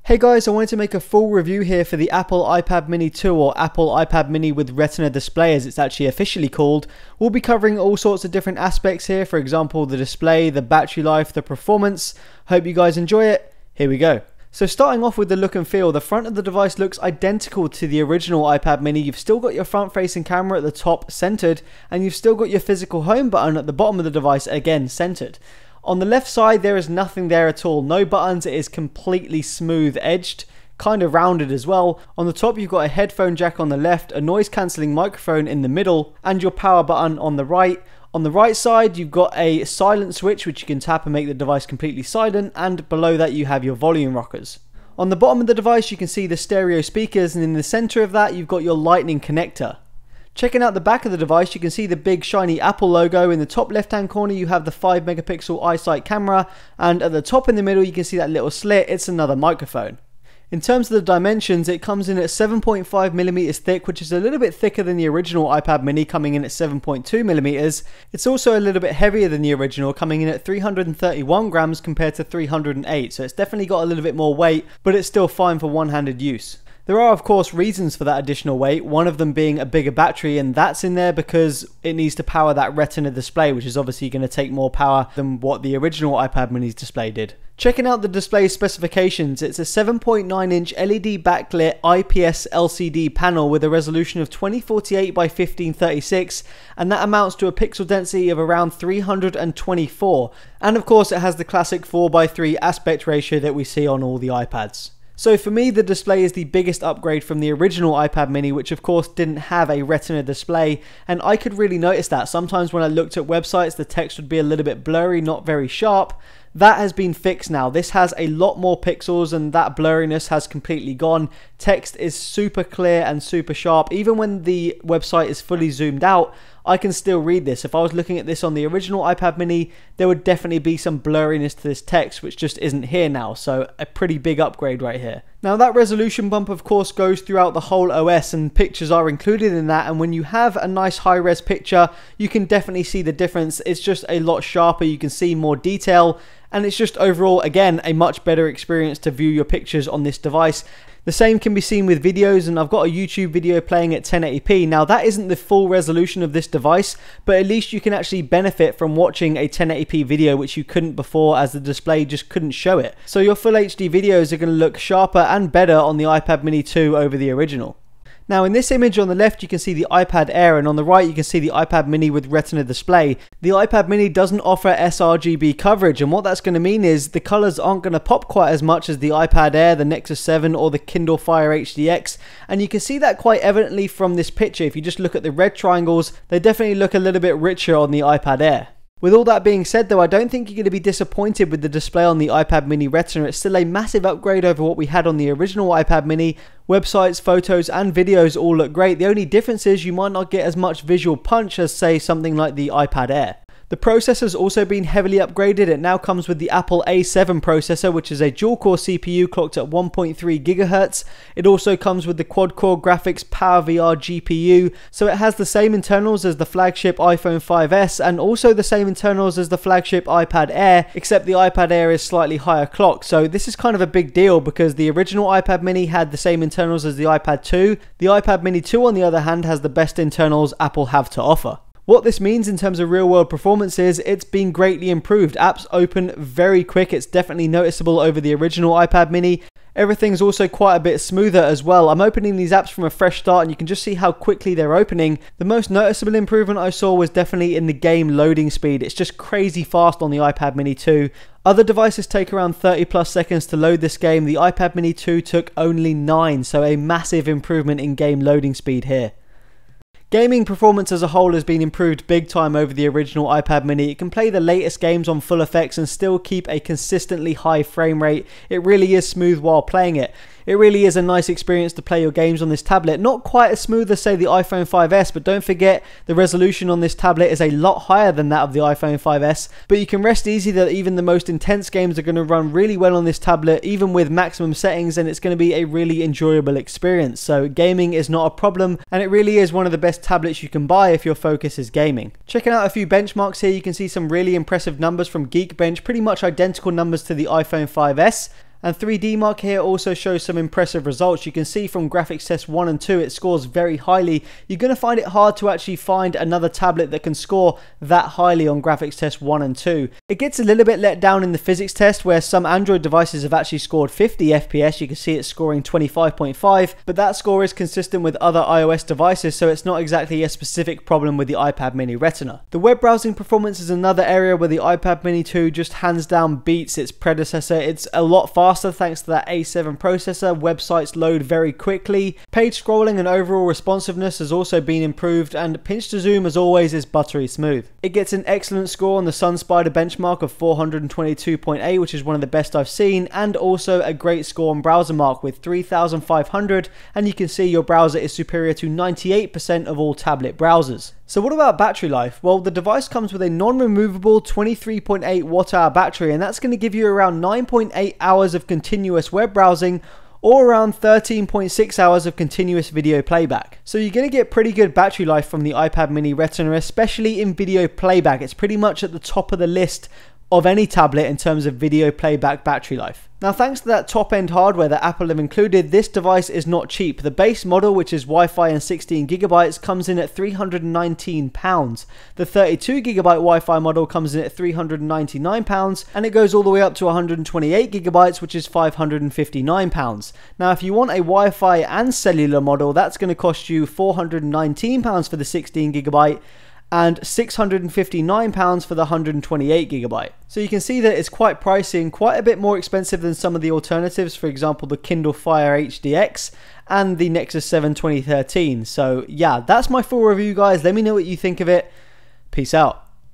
Hey guys, I wanted to make a full review here for the Apple iPad mini 2 or Apple iPad mini with Retina display as it's actually officially called. We'll be covering all sorts of different aspects here, for example the display, the battery life, the performance. Hope you guys enjoy it. Here we go. So starting off with the look and feel, the front of the device looks identical to the original iPad mini. You've still got your front facing camera at the top centered, and you've still got your physical home button at the bottom of the device again centered. On the left side there is nothing there at all, no buttons, it is completely smooth edged, kind of rounded as well. On the top you've got a headphone jack on the left, a noise cancelling microphone in the middle, and your power button on the right. On the right side you've got a silent switch which you can tap and make the device completely silent, and below that you have your volume rockers. On the bottom of the device you can see the stereo speakers, and in the centre of that you've got your lightning connector. Checking out the back of the device, you can see the big shiny Apple logo. In the top left hand corner you have the 5 megapixel iSight camera, and at the top in the middle you can see that little slit, it's another microphone. In terms of the dimensions, it comes in at 7.5mm thick, which is a little bit thicker than the original iPad mini, coming in at 7.2mm. It's also a little bit heavier than the original, coming in at 331 grams compared to 308, so it's definitely got a little bit more weight, but it's still fine for one-handed use. There are of course reasons for that additional weight, one of them being a bigger battery, and that's in there because it needs to power that Retina display, which is obviously going to take more power than what the original iPad mini's display did. Checking out the display specifications, it's a 7.9 inch LED backlit IPS LCD panel with a resolution of 2048 by 1536, and that amounts to a pixel density of around 324, and of course it has the classic 4:3 aspect ratio that we see on all the iPads. So for me, the display is the biggest upgrade from the original iPad mini, which of course didn't have a Retina display, and I could really notice that. Sometimes when I looked at websites, the text would be a little bit blurry, not very sharp. That has been fixed now. This has a lot more pixels and that blurriness has completely gone. Text is super clear and super sharp. Even when the website is fully zoomed out, I can still read this. If I was looking at this on the original iPad mini, there would definitely be some blurriness to this text, which just isn't here now. So a pretty big upgrade right here. Now that resolution bump of course goes throughout the whole OS, and pictures are included in that, and when you have a nice high-res picture you can definitely see the difference. It's just a lot sharper, you can see more detail, and it's just overall again a much better experience to view your pictures on this device. The same can be seen with videos, and I've got a YouTube video playing at 1080p. Now that isn't the full resolution of this device, but at least you can actually benefit from watching a 1080p video, which you couldn't before as the display just couldn't show it. So your full HD videos are going to look sharper and better on the iPad mini 2 over the original. Now in this image on the left you can see the iPad Air, and on the right you can see the iPad mini with Retina display. The iPad mini doesn't offer sRGB coverage, and what that's going to mean is the colours aren't going to pop quite as much as the iPad Air, the Nexus 7 or the Kindle Fire HDX, and you can see that quite evidently from this picture. If you just look at the red triangles, they definitely look a little bit richer on the iPad Air. With all that being said though, I don't think you're going to be disappointed with the display on the iPad mini Retina. It's still a massive upgrade over what we had on the original iPad mini. Websites, photos and videos all look great. The only difference is you might not get as much visual punch as say something like the iPad Air. The processor's also been heavily upgraded. It now comes with the Apple A7 processor, which is a dual-core CPU clocked at 1.3 GHz. It also comes with the quad-core graphics PowerVR GPU, so it has the same internals as the flagship iPhone 5S and also the same internals as the flagship iPad Air, except the iPad Air is slightly higher clocked. So this is kind of a big deal because the original iPad mini had the same internals as the iPad 2. The iPad mini 2 on the other hand has the best internals Apple have to offer. What this means in terms of real-world performance is it's been greatly improved. Apps open very quick. It's definitely noticeable over the original iPad mini. Everything's also quite a bit smoother as well. I'm opening these apps from a fresh start and you can just see how quickly they're opening. The most noticeable improvement I saw was definitely in the game loading speed. It's just crazy fast on the iPad mini 2. Other devices take around 30 plus seconds to load this game. The iPad mini 2 took only 9, so a massive improvement in game loading speed here. Gaming performance as a whole has been improved big time over the original iPad mini. It can play the latest games on full effects and still keep a consistently high frame rate. It really is smooth while playing it. It really is a nice experience to play your games on this tablet. Not quite as smooth as say the iPhone 5S, but don't forget the resolution on this tablet is a lot higher than that of the iPhone 5S. But you can rest easy that even the most intense games are going to run really well on this tablet, even with maximum settings, and it's going to be a really enjoyable experience. So gaming is not a problem, and it really is one of the best tablets you can buy if your focus is gaming. Checking out a few benchmarks here, you can see some really impressive numbers from Geekbench, pretty much identical numbers to the iPhone 5S. And 3D Mark here also shows some impressive results. You can see from graphics test 1 and 2 it scores very highly. You're going to find it hard to actually find another tablet that can score that highly on graphics test 1 and 2. It gets a little bit let down in the physics test where some Android devices have actually scored 50 FPS. You can see it scoring 25.5, but that score is consistent with other iOS devices, so it's not exactly a specific problem with the iPad mini Retina. The web browsing performance is another area where the iPad mini 2 just hands down beats its predecessor. It's a lot faster thanks to that A7 processor. Websites load very quickly. Page scrolling and overall responsiveness has also been improved, and pinch to zoom as always is buttery smooth. It gets an excellent score on the SunSpider benchmark of 422.8, which is one of the best I've seen, and also a great score on BrowserMark with 3500, and you can see your browser is superior to 98% of all tablet browsers. So what about battery life? Well, the device comes with a non-removable 23.8 watt-hour battery, and that's going to give you around 9.8 hours of continuous web browsing or around 13.6 hours of continuous video playback. So you're going to get pretty good battery life from the iPad mini Retina, especially in video playback. It's pretty much at the top of the list of any tablet in terms of video playback battery life. Now, thanks to that top-end hardware that Apple have included, this device is not cheap. The base model, which is Wi-Fi and 16GB, comes in at £319. The 32GB Wi-Fi model comes in at £399, and it goes all the way up to 128GB, which is £559. Now, if you want a Wi-Fi and cellular model, that's going to cost you £419 for the 16GB, and £659 for the 128GB. So you can see that it's quite pricey and quite a bit more expensive than some of the alternatives, for example the Kindle Fire HDX and the Nexus 7 2013. So yeah, that's my full review guys. Let me know what you think of it. Peace out.